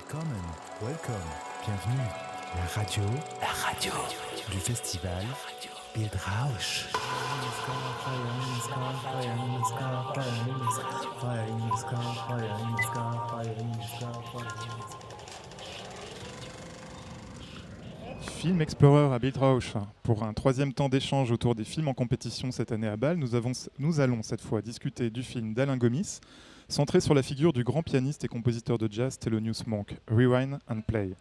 Willkommen, welcome, bienvenue. La radio du festival Bildrausch. Film Explorer à Bildrausch. Pour un troisième temps d'échange autour des films en compétition cette année à Bâle, nous allons cette fois discuter du film d'Alain Gomis, centré sur la figure du grand pianiste et compositeur de jazz Thelonious Monk, Rewind and Play.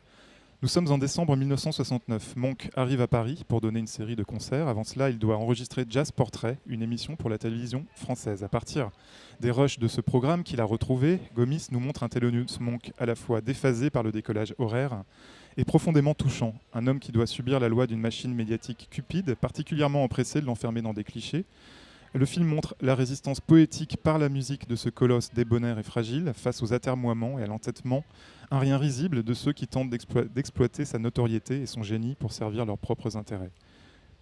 Nous sommes en décembre 1969. Monk arrive à Paris pour donner une série de concerts. Avant cela, il doit enregistrer Jazz Portrait, une émission pour la télévision française. À partir des rushs de ce programme qu'il a retrouvé, Gomis nous montre un Thelonious Monk à la fois déphasé par le décollage horaire et profondément touchant. Un homme qui doit subir la loi d'une machine médiatique cupide, particulièrement empressé de l'enfermer dans des clichés. Le film montre la résistance poétique par la musique de ce colosse débonnaire et fragile face aux atermoiements et à l'entêtement, un rien risible de ceux qui tentent d'exploiter sa notoriété et son génie pour servir leurs propres intérêts.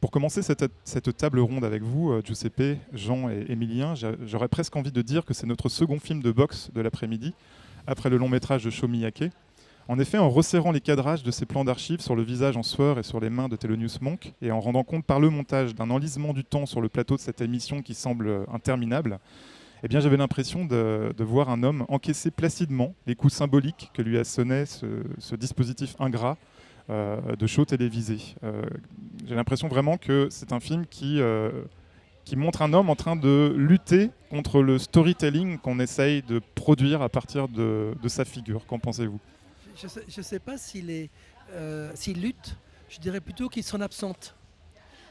Pour commencer cette table ronde avec vous, Giuseppe, Jean et Émilien, j'aurais presque envie de dire que c'est notre second film de boxe de l'après-midi, après le long métrage de Sho Miyake. En effet, en resserrant les cadrages de ces plans d'archives sur le visage en sueur et sur les mains de Thelonious Monk, et en rendant compte par le montage d'un enlisement du temps sur le plateau de cette émission qui semble interminable, eh bien, j'avais l'impression de voir un homme encaisser placidement les coups symboliques que lui assonnait ce dispositif ingrat de show télévisé. J'ai l'impression vraiment que c'est un film qui montre un homme en train de lutter contre le storytelling qu'on essaye de produire à partir de sa figure. Qu'en pensez-vous ? Je ne sais pas s'il lutte, je dirais plutôt qu'il s'en absente.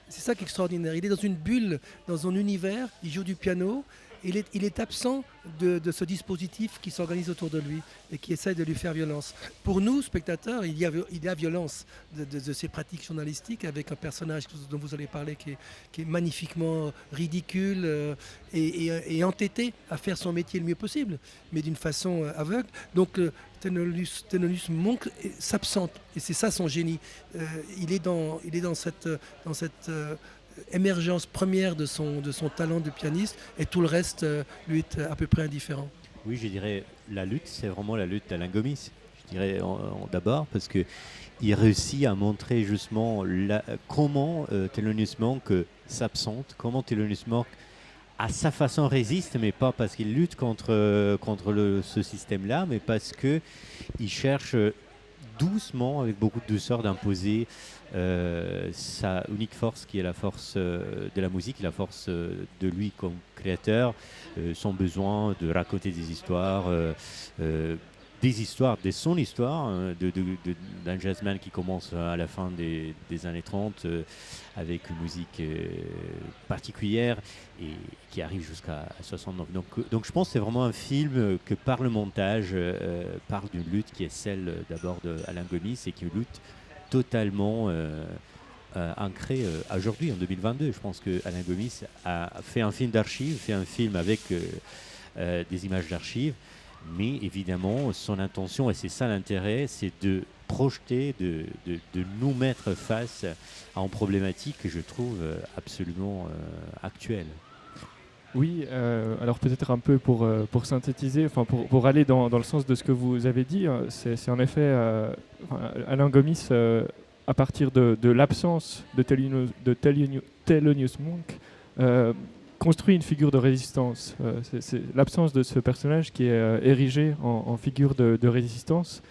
C'est ça qui est extraordinaire. Il est dans une bulle, dans un univers, il joue du piano, il est absent de ce dispositif qui s'organise autour de lui et qui essaye de lui faire violence. Pour nous, spectateurs, il y a violence de ces pratiques journalistiques avec un personnage dont vous allez parler qui est magnifiquement ridicule et entêté à faire son métier le mieux possible, mais d'une façon aveugle. Donc Thelonious Monk s'absente et c'est ça son génie. Il est dans cette émergence première de son talent de pianiste et tout le reste lui est à peu près indifférent. Oui, je dirais la lutte, c'est vraiment la lutte d'Alain Gomis. Je dirais d'abord parce qu'il réussit à montrer justement comment Thelonious Monk s'absente, comment Thelonious Monk à sa façon résiste, mais pas parce qu'il lutte contre ce système-là, mais parce qu'il cherche doucement, avec beaucoup de douceur, d'imposer sa unique force qui est la force de la musique, la force de lui comme créateur, son besoin de raconter des histoires, de son histoire, d'un jazzman qui commence à la fin des années 30 avec une musique particulière et qui arrive jusqu'à 69. Donc je pense que c'est vraiment un film que par le montage parle d'une lutte qui est celle d'abord d'Alain Gomis et qui est une lutte totalement ancrée aujourd'hui, en 2022. Je pense qu'Alain Gomis a fait un film d'archives, fait un film avec des images d'archives, mais évidemment, son intention, et c'est ça l'intérêt, c'est de projeter, de nous mettre face à une problématique que je trouve absolument actuelle. Oui, alors peut-être un peu pour synthétiser, pour aller dans le sens de ce que vous avez dit, c'est en effet Alain Gomis, à partir de l'absence de Thelonious Monk, construit une figure de résistance. C'est l'absence de ce personnage qui est érigé en figure de résistance.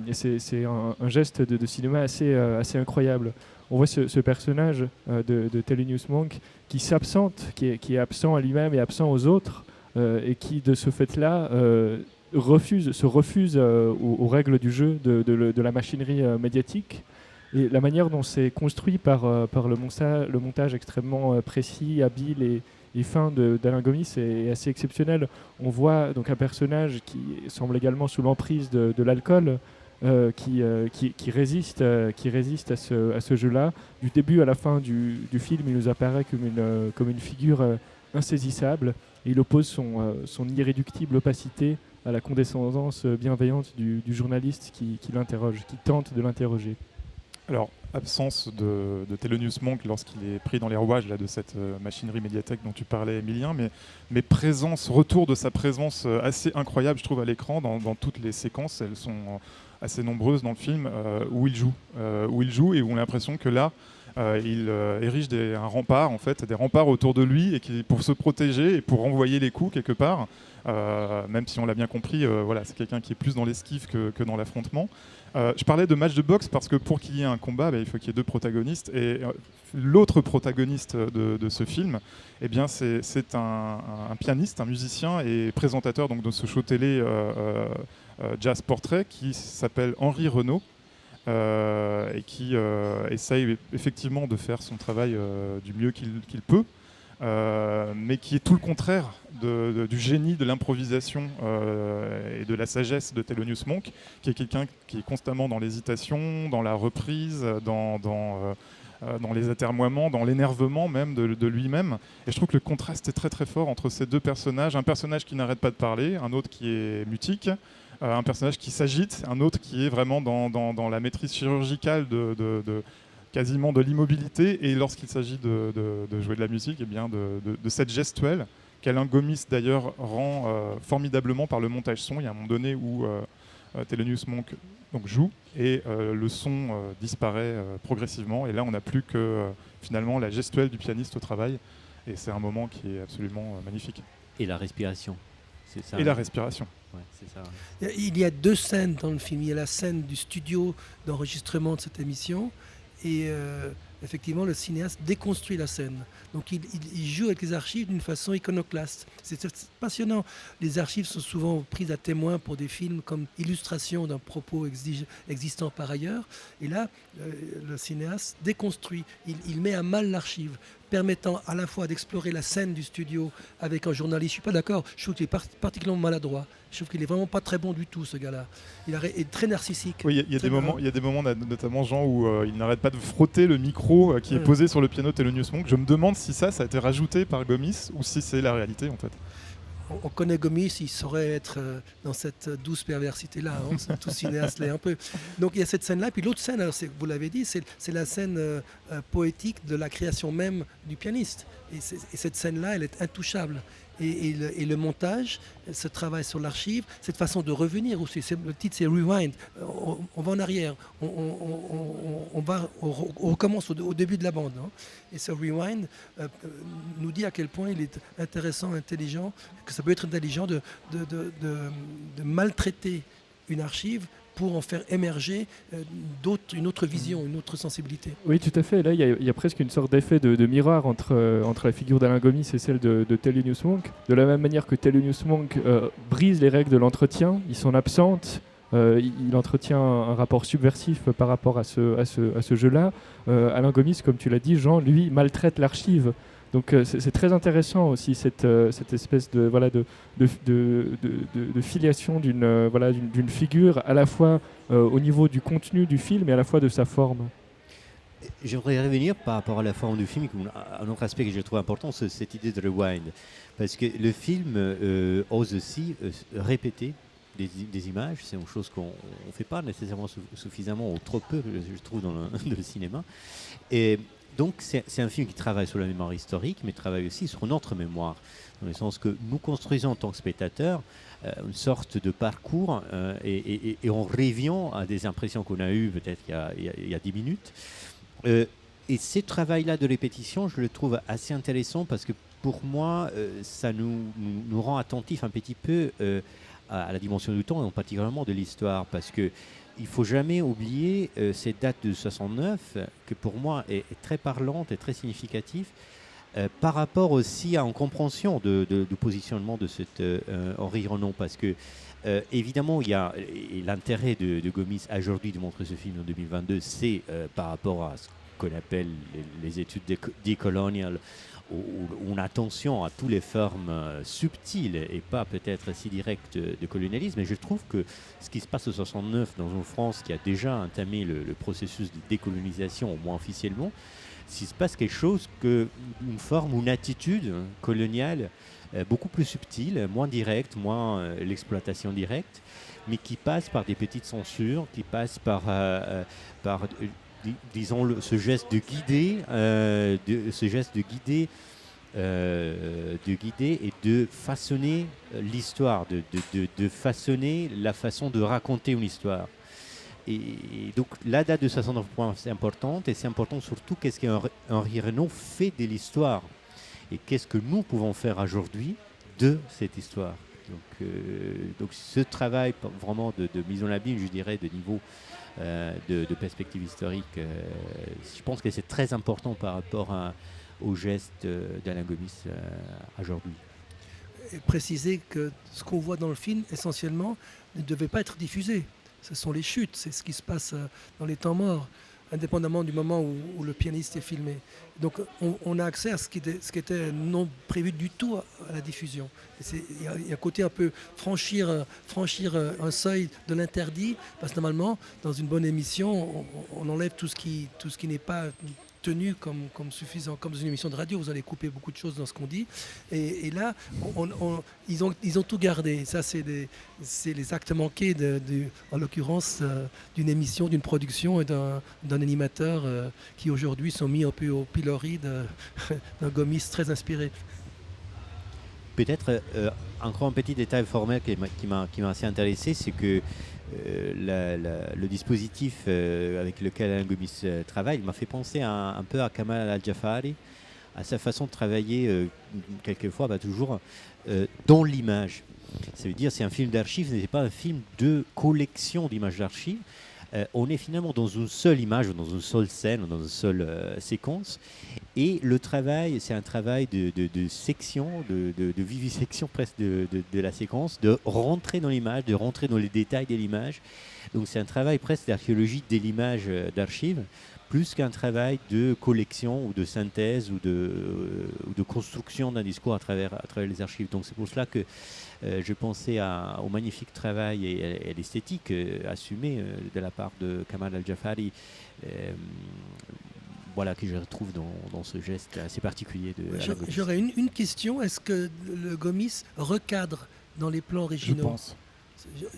Et c'est un geste de cinéma assez incroyable. On voit ce personnage de Thelonious Monk qui s'absente, qui est absent à lui-même et absent aux autres, et qui, de ce fait-là, se refuse aux règles du jeu de la machinerie médiatique. Et la manière dont c'est construit par le montage extrêmement précis, habile et fin d'Alain Gomis est assez exceptionnel. On voit donc un personnage qui semble également sous l'emprise de l'alcool, qui résiste à ce jeu-là. Du début à la fin du film, il nous apparaît comme une figure insaisissable. Et il oppose son irréductible opacité à la condescendance bienveillante du journaliste qui l'interroge, qui tente de l'interroger. Alors, absence de Thelonious Monk lorsqu'il est pris dans les rouages de cette machinerie médiatique dont tu parlais, Émilien, mais retour de sa présence assez incroyable, je trouve, à l'écran dans toutes les séquences. Elles sont assez nombreuses dans le film où il joue et où on a l'impression que là, il érige un rempart, en fait, des remparts autour de lui et pour se protéger et pour renvoyer les coups quelque part. Même si on l'a bien compris, voilà, c'est quelqu'un qui est plus dans l'esquive que dans l'affrontement. Je parlais de match de boxe parce que pour qu'il y ait un combat, il faut qu'il y ait deux protagonistes. Et l'autre protagoniste de ce film, eh bien, c'est un pianiste, un musicien et présentateur donc, de ce show télé Jazz Portrait qui s'appelle Henri Renaud. Et qui essaye effectivement de faire son travail du mieux qu'il peut, mais qui est tout le contraire du génie de l'improvisation et de la sagesse de Thelonious Monk, qui est quelqu'un qui est constamment dans l'hésitation, dans la reprise, dans les atermoiements, dans l'énervement même de lui-même. Et je trouve que le contraste est très très fort entre ces deux personnages, un personnage qui n'arrête pas de parler, un autre qui est mutique, un personnage qui s'agite, un autre qui est vraiment dans la maîtrise chirurgicale quasiment de l'immobilité, et lorsqu'il s'agit de jouer de la musique, eh bien de cette gestuelle qu'Alain Gomis d'ailleurs rend formidablement par le montage son. Il y a un moment donné où Thelonious Monk donc, joue et le son disparaît progressivement, et là on n'a plus que finalement la gestuelle du pianiste au travail, et c'est un moment qui est absolument magnifique. Et la respiration. C'est ça, et la respiration. Ouais, c'est ça. Il y a deux scènes dans le film. Il y a la scène du studio d'enregistrement de cette émission et effectivement le cinéaste déconstruit la scène. Donc il joue avec les archives d'une façon iconoclaste. C'est passionnant. Les archives sont souvent prises à témoin pour des films comme illustration d'un propos existant par ailleurs. Et là, le cinéaste déconstruit. Il met à mal l'archive, permettant à la fois d'explorer la scène du studio avec un journaliste. Je ne suis pas d'accord, je trouve qu'il est particulièrement maladroit. Je trouve qu'il est vraiment pas très bon du tout, ce gars-là. Il est très narcissique. Oui, il y a des moments, notamment Jean, où il n'arrête pas de frotter le micro qui est posé sur le piano Thelonious Monk. Je me demande si ça a été rajouté par Gomis ou si c'est la réalité en fait. On connaît Gomis, il saurait être dans cette douce perversité-là. Hein, tout cinéaste l'est un peu. Donc il y a cette scène-là. Puis l'autre scène, alors, vous l'avez dit, c'est la scène poétique de la création même du pianiste. Et cette scène-là, elle est intouchable. Et le montage, ce travail sur l'archive, cette façon de revenir aussi. Le titre, c'est Rewind. On va en arrière. On recommence au début de la bande. Hein. Et ce Rewind nous dit à quel point il est intéressant, intelligent, que ça peut être intelligent de maltraiter une archive pour en faire émerger une autre vision, une autre sensibilité. Oui, tout à fait. Là, il y a presque une sorte d'effet de miroir entre la figure d'Alain Gomis et celle de Thelonious Monk. De la même manière que Thelonious Monk brise les règles de l'entretien, il s'en absente, il entretient un rapport subversif par rapport à ce jeu-là. Alain Gomis, comme tu l'as dit, Jean, lui, maltraite l'archive. Donc c'est très intéressant aussi cette espèce de filiation d'une figure à la fois au niveau du contenu du film et à la fois de sa forme. J'aimerais revenir par rapport à la forme du film, un autre aspect que je trouve important, c'est cette idée de rewind. Parce que le film ose aussi répéter des images, c'est une chose qu'on ne fait pas nécessairement suffisamment ou trop peu, je trouve, dans le cinéma. Et donc c'est un film qui travaille sur la mémoire historique, mais travaille aussi sur notre mémoire, dans le sens que nous construisons en tant que spectateurs une sorte de parcours et en rêviant à des impressions qu'on a eues peut-être il y a 10 minutes. Et ce travail-là de répétition, je le trouve assez intéressant parce que pour moi, ça nous rend attentifs un petit peu à la dimension du temps et particulièrement de l'histoire, parce que il ne faut jamais oublier cette date de 69, que pour moi est très parlante et très significative, par rapport aussi à une compréhension du positionnement de cet Henri Renaud, parce que évidemment, il y a l'intérêt de Gomis aujourd'hui de montrer ce film en 2022, c'est par rapport à ce qu'on appelle les études décoloniales, ou une attention à toutes les formes subtiles et pas peut-être si directes de colonialisme. Mais je trouve que ce qui se passe en 69 dans une France qui a déjà entamé le processus de décolonisation, au moins officiellement, s'il se passe quelque chose, une forme ou une attitude coloniale beaucoup plus subtile, moins directe, moins l'exploitation directe, mais qui passe par des petites censures, qui passe par disons ce geste de guider et de façonner l'histoire, de façonner la façon de raconter une histoire. Et donc la date de 69 points, c'est importante, et c'est important surtout qu'est-ce qu'Henri Renaud fait de l'histoire, et qu'est-ce que nous pouvons faire aujourd'hui de cette histoire. Donc ce travail vraiment de mise en abîme, je dirais, de niveau de perspective historique, je pense que c'est très important par rapport au geste d'Alain Gomis aujourd'hui. Et préciser que ce qu'on voit dans le film, essentiellement, ne devait pas être diffusé. Ce sont les chutes, c'est ce qui se passe dans les temps morts, indépendamment du moment où le pianiste est filmé. Donc on a accès à ce qui était non prévu du tout à la diffusion. Il y a un côté un peu franchir un seuil de l'interdit, parce que normalement, dans une bonne émission, on enlève tout ce qui n'est pas tenu comme suffisant. Comme dans une émission de radio, vous allez couper beaucoup de choses dans ce qu'on dit. Et là, ils ont tout gardé. Ça, c'est les actes manqués, en l'occurrence, d'une émission, d'une production et d'un animateur qui aujourd'hui sont mis un peu au pilori d'un Gomis très inspiré. Peut-être encore un petit détail formel qui m'a assez intéressé, c'est que le dispositif avec lequel Alain Gomis travaille m'a fait penser un peu à Kamal Al-Jafari, à sa façon de travailler quelquefois, toujours dans l'image. Ça veut dire c'est un film d'archives, ce n'est pas un film de collection d'images d'archives. On est finalement dans une seule image, dans une seule scène, dans une seule séquence. Et le travail, c'est un travail de section, de vivisection presque de la séquence, de rentrer dans l'image, de rentrer dans les détails de l'image. Donc c'est un travail presque d'archéologie de l'image d'archives, plus qu'un travail de collection ou de synthèse ou de construction d'un discours à travers les archives. Donc c'est pour cela que je pensais au magnifique travail et à l'esthétique assumée de la part de Kamal Al-Jafari, que je retrouve dans ce geste assez particulier de Alain Gomis. J'aurais une question. Est-ce que le Gomis recadre dans les plans originaux ? Je pense.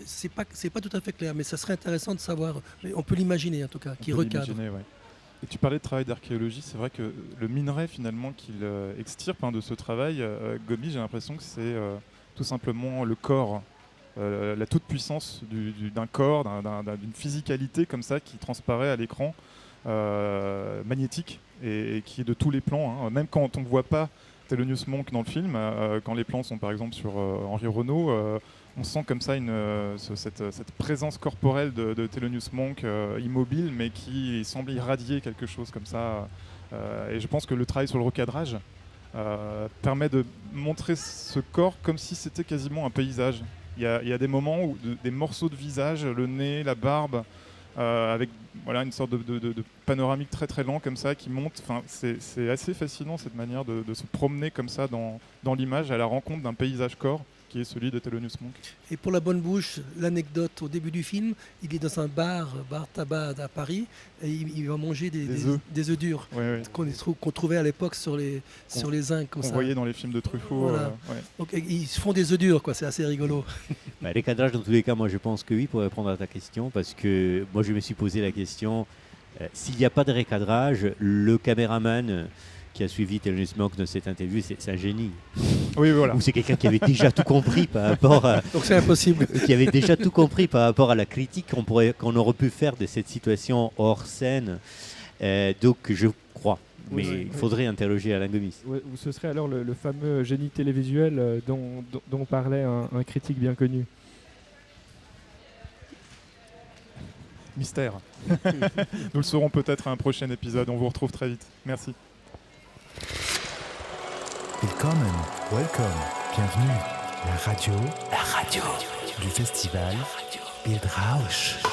C'est pas tout à fait clair, mais ça serait intéressant de savoir. Mais on peut l'imaginer en tout cas, qu'il recadre. Ouais. Et tu parlais de travail d'archéologie, c'est vrai que le minerai finalement qu'il extirpe de ce travail, Gomis, j'ai l'impression que c'est tout simplement le corps, la toute-puissance d'un corps, d'une physicalité comme ça qui transparaît à l'écran, magnétique, et qui est de tous les plans. Même quand on ne voit pas Thelonious Monk dans le film, quand les plans sont par exemple sur Henri Renaud, on sent comme ça cette présence corporelle de Thelonious Monk immobile, mais qui semble irradier quelque chose comme ça. Et je pense que le travail sur le recadrage permet de montrer ce corps comme si c'était quasiment un paysage. Il y a des moments où des morceaux de visage, le nez, la barbe, avec une sorte de panoramique très très lent comme ça qui monte. C'est assez fascinant cette manière de se promener comme ça dans l'image à la rencontre d'un paysage corps qui est celui de Thelonious Monk. Et pour la bonne bouche, l'anecdote au début du film, il est dans un bar tabac à Paris, et il va manger des œufs durs, qu'on trouvait à l'époque sur les zincs. On voyait dans les films de Truffaut. Voilà. Donc ils se font des œufs durs, c'est assez rigolo. Les cadrages, dans tous les cas, moi je pense que oui, pour répondre à ta question, parce que moi je me suis posé la question, s'il n'y a pas de recadrage, le caméraman qui a suivi Thelonious Monk dans cette interview, c'est un génie. Oui, voilà. Ou c'est quelqu'un qui avait déjà tout compris par rapport à... Donc c'est impossible. Qui avait déjà tout compris par rapport à la critique qu'on aurait pu faire de cette situation hors scène. Donc je crois. Mais il faudrait interroger Alain Gomis. Ou ce serait alors le fameux génie télévisuel dont parlait un critique bien connu. Mystère. Nous le saurons peut-être à un prochain épisode. On vous retrouve très vite. Merci. Willkommen, welcome, bienvenue. La radio du festival Bildrausch.